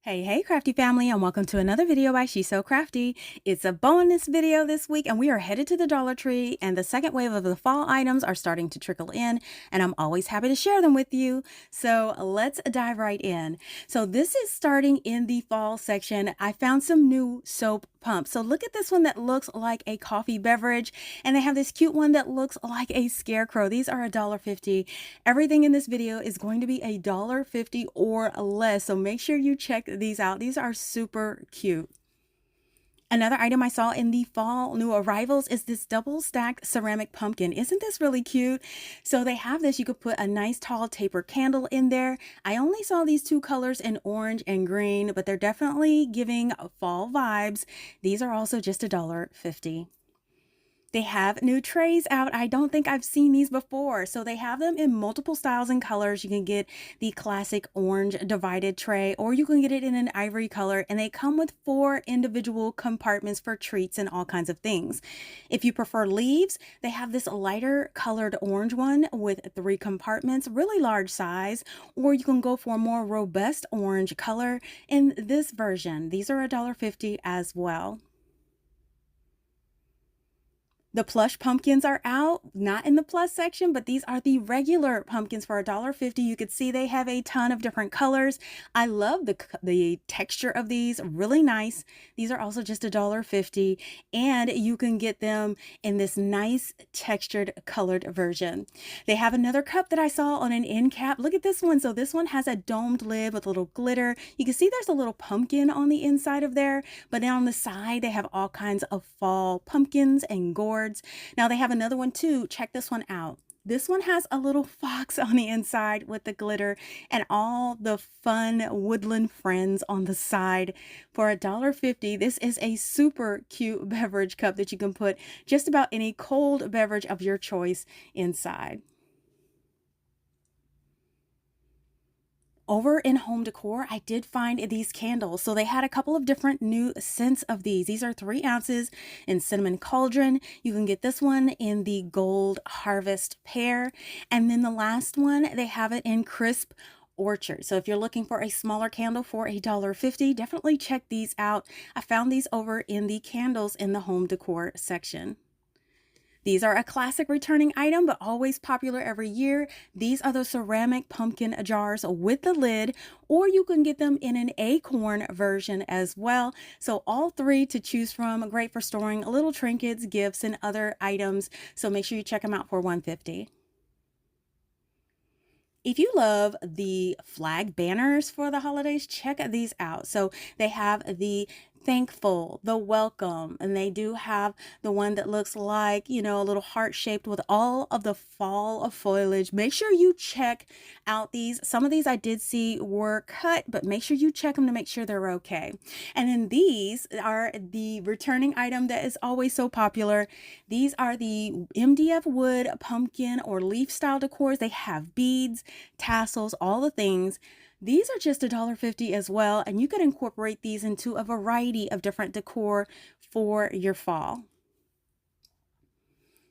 Hey, Crafty family, and welcome to another video by She's So Crafty. It's a bonus video this week, and we are headed to the Dollar Tree, and the second wave of the fall items are starting to trickle in, and I'm always happy to share them with you. So let's dive right in. So this is starting in the fall section. I found some new soap pumps. So look at this one that looks like a coffee beverage, and they have this cute one that looks like a scarecrow. These are $1.50. Everything in this video is going to be $1.50 or less, so make sure you check these out. These are super cute. Another item I saw in the fall new arrivals is this double stacked ceramic pumpkin. Isn't this really cute? So they have this, you could put a nice tall taper candle in there. I only saw these two colors in orange and green, but they're definitely giving fall vibes. These are also just $1.50. They have new trays out. I don't think I've seen these before. So they have them in multiple styles and colors. You can get the classic orange divided tray, or you can get it in an ivory color, and they come with 4 individual compartments for treats and all kinds of things. If you prefer leaves, they have this lighter colored orange one with 3 compartments, really large size, or you can go for a more robust orange color in this version. These are $1.50 as well. The plush pumpkins are out, not in the plus section, but these are the regular pumpkins for $1.50. You could see they have a ton of different colors. I love the texture of these, really nice. These are also just $1.50, and you can get them in this nice textured colored version. They have another cup that I saw on an end cap. Look at this one. So this one has a domed lid with a little glitter. You can see there's a little pumpkin on the inside of there, but then on the side, they have all kinds of fall pumpkins and gourds. Now they have another one too. Check this one out. This one has a little fox on the inside with the glitter and all the fun woodland friends on the side for $1.50. This is a super cute beverage cup that you can put just about any cold beverage of your choice inside. Over in home decor, I did find these candles. So they had a couple of different new scents of these. These are 3 ounces in cinnamon cauldron. You can get this one in the gold harvest pear. And then the last one, they have it in crisp orchard. So if you're looking for a smaller candle for $1.50, definitely check these out. I found these over in the candles in the home decor section. These are a classic returning item, but always popular every year. These are the ceramic pumpkin jars with the lid, or you can get them in an acorn version as well. So all 3 to choose from, great for storing little trinkets, gifts, and other items. So make sure you check them out for $1.50. If you love the flag banners for the holidays, check these out. So they have the thankful, the welcome, and they do have the one that looks like, a little heart shaped with all of the fall of foliage. Make sure you check out these. Some of these I did see were cut, but make sure you check them to make sure they're okay. And then these are the returning item that is always so popular. These are the MDF wood pumpkin or leaf style decors. They have beads, tassels, all the things. These are just $1.50 as well, and you can incorporate these into a variety of different decor for your fall.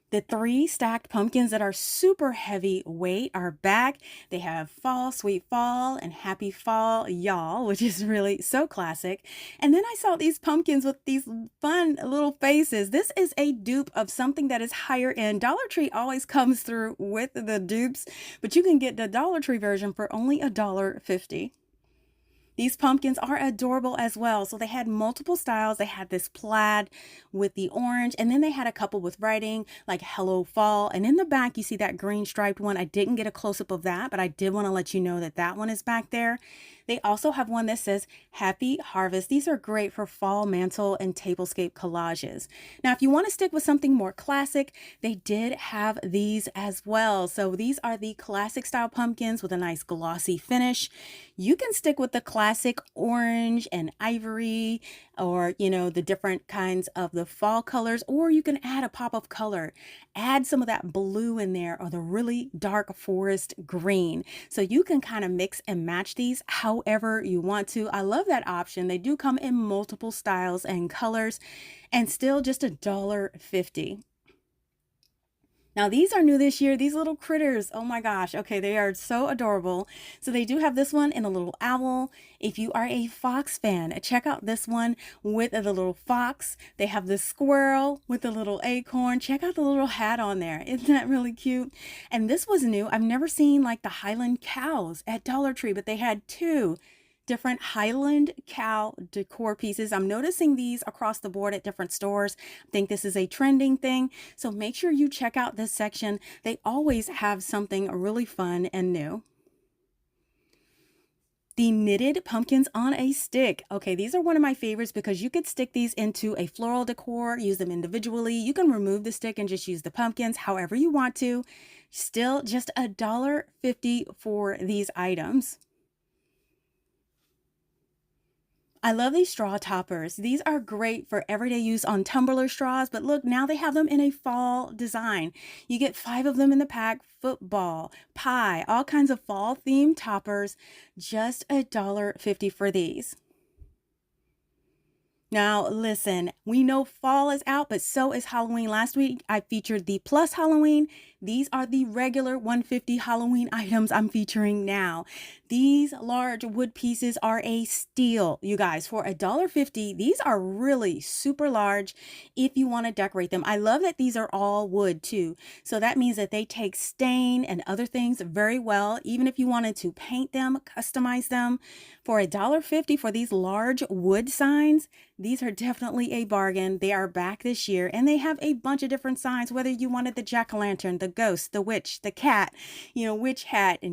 The 3 stacked pumpkins that are super heavy weight are back. They have fall, sweet fall, and happy fall, y'all, which is really so classic. And then I saw these pumpkins with these fun little faces. This is a dupe of something that is higher end. Dollar Tree always comes through with the dupes, but you can get the Dollar Tree version for only $1.50. These pumpkins are adorable as well. So they had multiple styles. They had this plaid with the orange, and then they had a couple with writing like Hello Fall. And in the back, you see that green striped one. I didn't get a close-up of that, but I did want to let you know that that one is back there. They also have one that says Happy Harvest. These are great for fall mantle and tablescape collages. Now, if you want to stick with something more classic, they did have these as well. So these are the classic style pumpkins with a nice glossy finish. You can stick with the classic orange and ivory, or the different kinds of the fall colors, or you can add a pop of color. Add some of that blue in there, or the really dark forest green. So you can kind of mix and match these however you want to. I love that option. They do come in multiple styles and colors, and still just $1.50. Now these are new this year, these little critters. Oh my gosh. Okay, they are so adorable. So they do have this one in a little owl. If you are a fox fan, check out this one with the little fox. They have the squirrel with the little acorn. Check out the little hat on there. Isn't that really cute? And this was new. I've never seen like the Highland cows at Dollar Tree, but they had two different Highland cow decor pieces. I'm noticing these across the board at different stores. I think this is a trending thing. So make sure you check out this section. They always have something really fun and new. The knitted pumpkins on a stick. Okay, these are one of my favorites because you could stick these into a floral decor, use them individually. You can remove the stick and just use the pumpkins however you want to. Still just $1.50 for these items. I love these straw toppers. These are great for everyday use on tumbler straws, but look, now they have them in a fall design. You get 5 of them in the pack, football, pie, all kinds of fall themed toppers, just $1.50 for these. Now, listen, we know fall is out, but so is Halloween. Last week, I featured the plus Halloween. These are the regular 150 Halloween items I'm featuring now. These large wood pieces are a steal, you guys. For $1.50, these are really super large if you want to decorate them. I love that these are all wood too. So that means that they take stain and other things very well. Even if you wanted to paint them, customize them. For $1.50 for these large wood signs, these are definitely a bargain. They are back this year and they have a bunch of different signs, whether you wanted the jack-o'-lantern, the ghost, the witch, the cat, witch hat,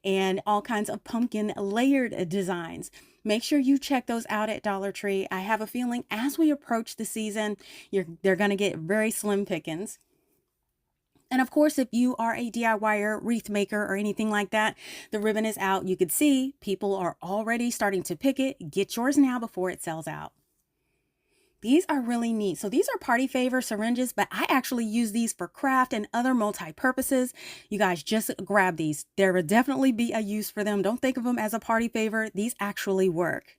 and all kinds of pumpkin layered designs. Make sure you check those out at Dollar Tree. I have a feeling as we approach the season, they're going to get very slim pickings. And of course, if you are a DIYer, wreath maker, or anything like that, the ribbon is out. You could see people are already starting to pick it. Get yours now before it sells out. These are really neat. So these are party favor syringes, but I actually use these for craft and other multi-purposes. You guys just grab these. There will definitely be a use for them. Don't think of them as a party favor. These actually work.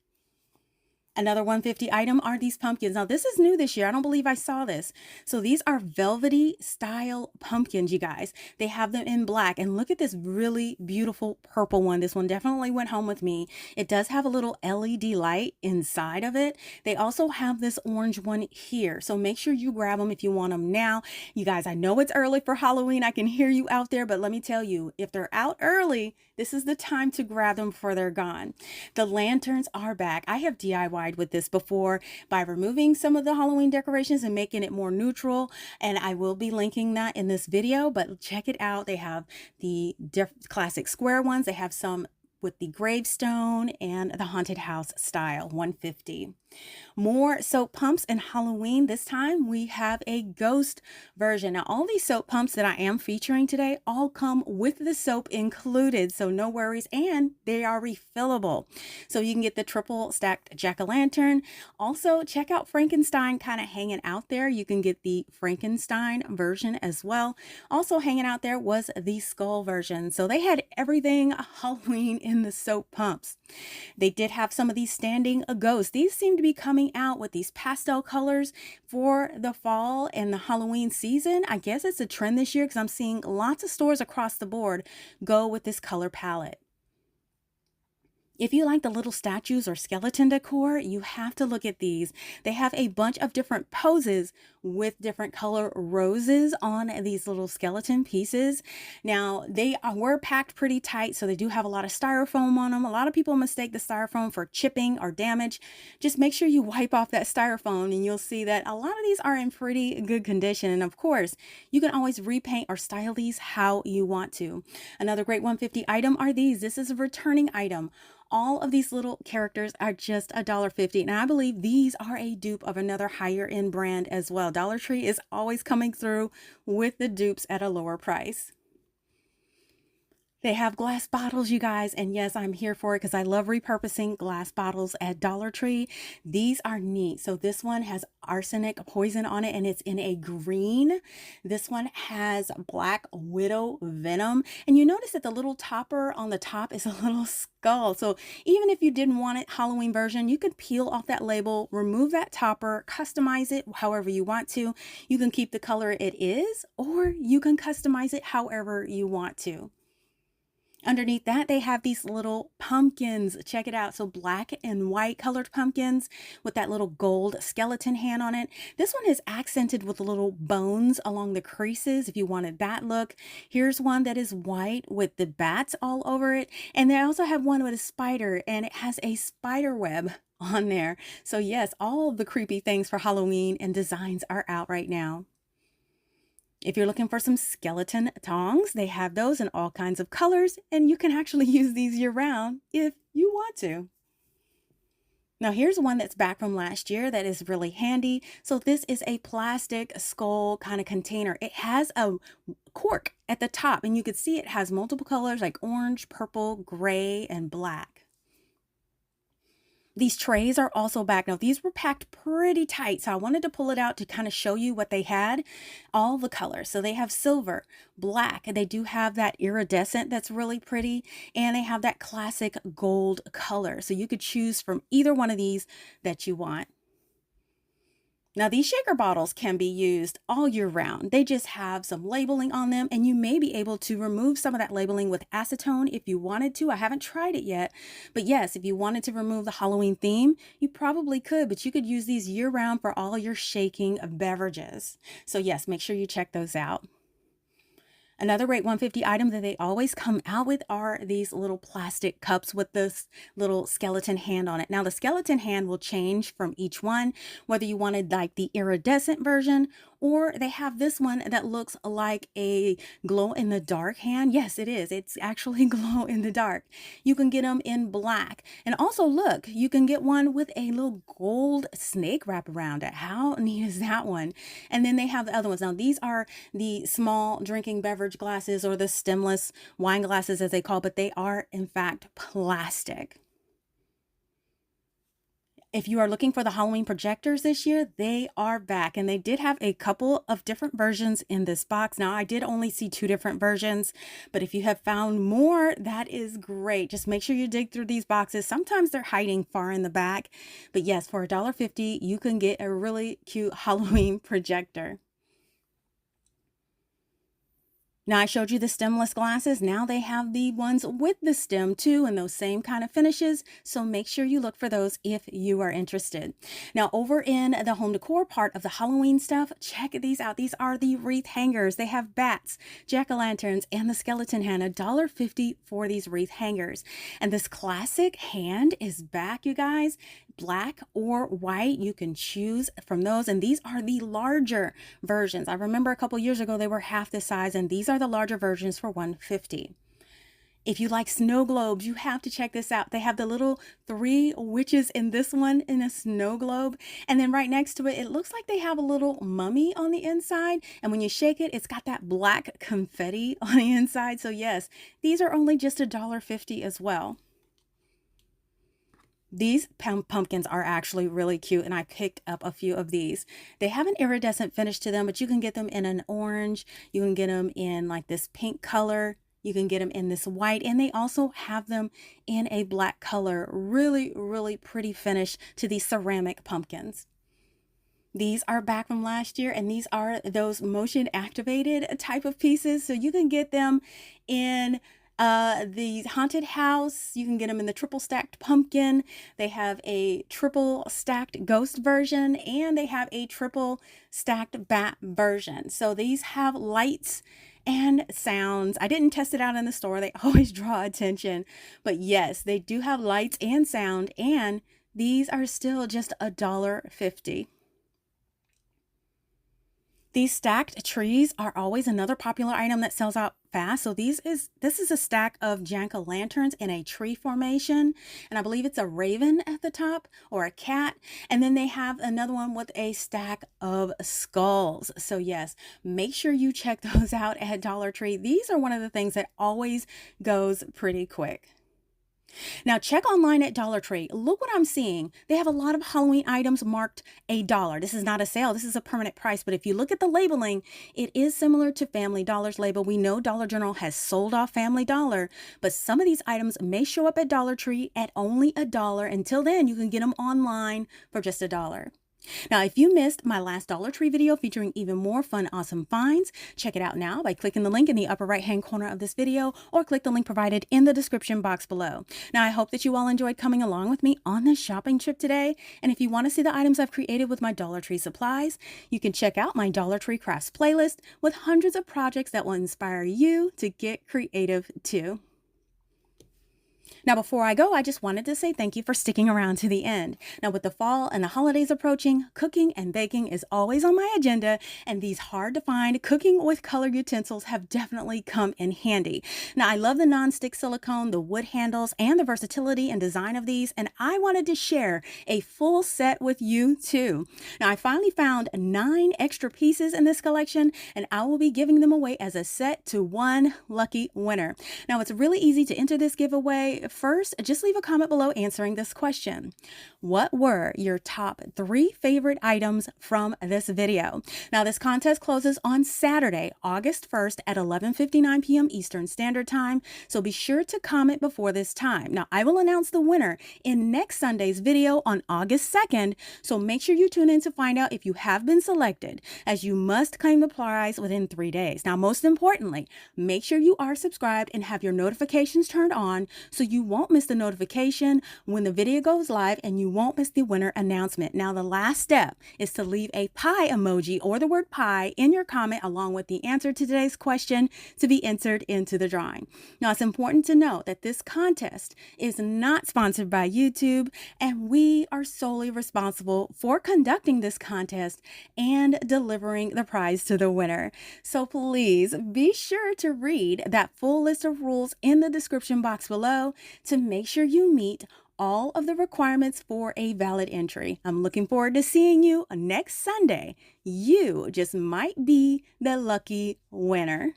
Another 150 item are these pumpkins. Now this is new this year. I don't believe I saw this. So these are velvety style pumpkins, you guys. They have them in black, and look at this really beautiful purple one. This one definitely went home with me. It does have a little LED light inside of it. They also have this orange one here. So make sure you grab them if you want them now. You guys, I know it's early for Halloween. I can hear you out there, but let me tell you, if they're out early, this is the time to grab them before they're gone. The lanterns are back. I have DIY'd with this before by removing some of the Halloween decorations and making it more neutral, and I will be linking that in this video, but check it out. They have the classic square ones. They have some with the gravestone and the haunted house style, 150. More soap pumps in Halloween. This time we have a ghost version. Now all these soap pumps that I am featuring today all come with the soap included, so no worries, and they are refillable. So you can get the triple stacked jack-o'-lantern. Also check out Frankenstein kind of hanging out there. You can get the Frankenstein version as well. Also hanging out there was the skull version. So they had everything Halloween in the soap pumps. They did have some of these standing ghosts. These seem to be coming out with these pastel colors for the fall and the Halloween season. I guess it's a trend this year because I'm seeing lots of stores across the board go with this color palette. If you like the little statues or skeleton decor, you have to look at these. They have a bunch of different poses with different color roses on these little skeleton pieces. Now, they were packed pretty tight, so they do have a lot of styrofoam on them. A lot of people mistake the styrofoam for chipping or damage. Just make sure you wipe off that styrofoam and you'll see that a lot of these are in pretty good condition. And of course, you can always repaint or style these how you want to. Another great 150 item are these. This is a returning item. All of these little characters are just $1.50, and I believe these are a dupe of another higher end brand as well. Dollar Tree is always coming through with the dupes at a lower price. They have glass bottles, you guys, and yes, I'm here for it because I love repurposing glass bottles at Dollar Tree. These are neat. So this one has arsenic poison on it and it's in a green. This one has black widow venom. And you notice that the little topper on the top is a little skull. So even if you didn't want it Halloween version, you could peel off that label, remove that topper, customize it however you want to. You can keep the color it is, or you can customize it however you want to. Underneath that, they have these little pumpkins. Check it out. So black and white colored pumpkins with that little gold skeleton hand on it. This one is accented with little bones along the creases if you wanted that look. Here's one that is white with the bats all over it. And they also have one with a spider and it has a spider web on there. So yes, all the creepy things for Halloween and designs are out right now. If you're looking for some skeleton tongs, they have those in all kinds of colors, and you can actually use these year round if you want to. Now here's one that's back from last year that is really handy. So this is a plastic skull kind of container. It has a cork at the top, and you can see it has multiple colors like orange, purple, gray, and black. These trays are also back. Now, these were packed pretty tight, so I wanted to pull it out to kind of show you what they had. All the colors. So they have silver, black, and they do have that iridescent that's really pretty, and they have that classic gold color. So you could choose from either one of these that you want. Now, these shaker bottles can be used all year round. They just have some labeling on them, and you may be able to remove some of that labeling with acetone if you wanted to. I haven't tried it yet, but yes, if you wanted to remove the Halloween theme, you probably could, but you could use these year round for all your shaking beverages. So yes, make sure you check those out. Another Rate 150 item that they always come out with are these little plastic cups with this little skeleton hand on it. Now the skeleton hand will change from each one, whether you wanted like the iridescent version or they have this one that looks like a glow in the dark hand. Yes, it is. It's actually glow in the dark. You can get them in black. And also look, you can get one with a little gold snake wrap around it. How neat is that one? And then they have the other ones. Now these are the small drinking beverage glasses or the stemless wine glasses as they call, but they are in fact plastic. If you are looking for the Halloween projectors this year, they are back, and they did have a couple of different versions in this box. Now, I did only see 2 different versions, but if you have found more, that is great. Just make sure you dig through these boxes. Sometimes they're hiding far in the back, but yes, for $1.50, you can get a really cute Halloween projector. Now I showed you the stemless glasses. Now they have the ones with the stem too, and those same kind of finishes. So make sure you look for those if you are interested. Now over in the home decor part of the Halloween stuff, check these out. These are the wreath hangers. They have bats, jack-o'-lanterns, and the skeleton hand. $1.50 for these wreath hangers. And this classic hand is back, you guys. Black or white, you can choose from those, and these are the larger versions. I remember a couple years ago they were half the size, and these are the larger versions for $1.50. If you like snow globes, you have to check this out. They have the little 3 witches in this one in a snow globe, and then right next to it, it looks like they have a little mummy on the inside, and when you shake it, it's got that black confetti on the inside. So yes, these are only just $1.50 as well. These pumpkins are actually really cute, and I picked up a few of these. They have an iridescent finish to them, but you can get them in an orange. You can get them in like this pink color. You can get them in this white, and they also have them in a black color. Really, really pretty finish to these ceramic pumpkins. These are back from last year, and these are those motion activated type of pieces. So you can get them in the haunted house. You can get them in the triple stacked pumpkin. They have a triple stacked ghost version, and they have a triple stacked bat version. So these have lights and sounds. I didn't test it out in the store. They always draw attention, but yes, they do have lights and sound, and these are still just $1.50. These stacked trees are always another popular item that sells out fast. So this is a stack of jack-o'-lanterns in a tree formation, and I believe it's a raven at the top or a cat. And then they have another one with a stack of skulls. So yes, make sure you check those out at Dollar Tree. These are one of the things that always goes pretty quick. Now check online at Dollar Tree. Look what I'm seeing. They have a lot of Halloween items marked $1. This is not a sale. This is a permanent price. But if you look at the labeling, it is similar to Family Dollar's label. We know Dollar General has sold off Family Dollar, but some of these items may show up at Dollar Tree at only $1. Until then, you can get them online for just $1. Now, if you missed my last Dollar Tree video featuring even more fun, awesome finds, check it out now by clicking the link in the upper right-hand corner of this video, or click the link provided in the description box below. Now, I hope that you all enjoyed coming along with me on this shopping trip today. And if you want to see the items I've created with my Dollar Tree supplies, you can check out my Dollar Tree Crafts playlist with hundreds of projects that will inspire you to get creative too. Now, before I go, I just wanted to say thank you for sticking around to the end. Now, with the fall and the holidays approaching, cooking and baking is always on my agenda, and these hard-to-find cooking with colored utensils have definitely come in handy. Now, I love the non-stick silicone, the wood handles, and the versatility and design of these, and I wanted to share a full set with you too. Now, I finally found 9 extra pieces in this collection, and I will be giving them away as a set to one lucky winner. Now, it's really easy to enter this giveaway. First, just leave a comment below answering this question. What were your top 3 favorite items from this video? Now, this contest closes on Saturday, August 1st at 11:59 p.m. Eastern Standard Time, so be sure to comment before this time. Now, I will announce the winner in next Sunday's video on August 2nd, so make sure you tune in to find out if you have been selected, as you must claim the prize within 3 days. Now, most importantly, make sure you are subscribed and have your notifications turned on so you won't miss the notification when the video goes live, and you won't miss the winner announcement. Now, the last step is to leave a pie emoji or the word pie in your comment along with the answer to today's question to be entered into the drawing. Now, it's important to note that this contest is not sponsored by YouTube, and we are solely responsible for conducting this contest and delivering the prize to the winner. So please be sure to read that full list of rules in the description box below to make sure you meet all of the requirements for a valid entry. I'm looking forward to seeing you next Sunday. You just might be the lucky winner.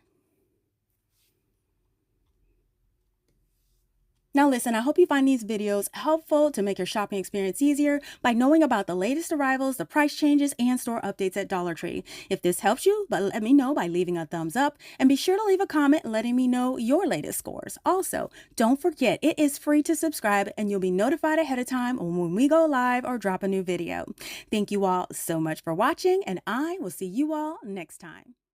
Now listen, I hope you find these videos helpful to make your shopping experience easier by knowing about the latest arrivals, the price changes, and store updates at Dollar Tree. If this helps you, let me know by leaving a thumbs up, and be sure to leave a comment letting me know your latest scores. Also, don't forget, it is free to subscribe, and you'll be notified ahead of time when we go live or drop a new video. Thank you all so much for watching, and I will see you all next time.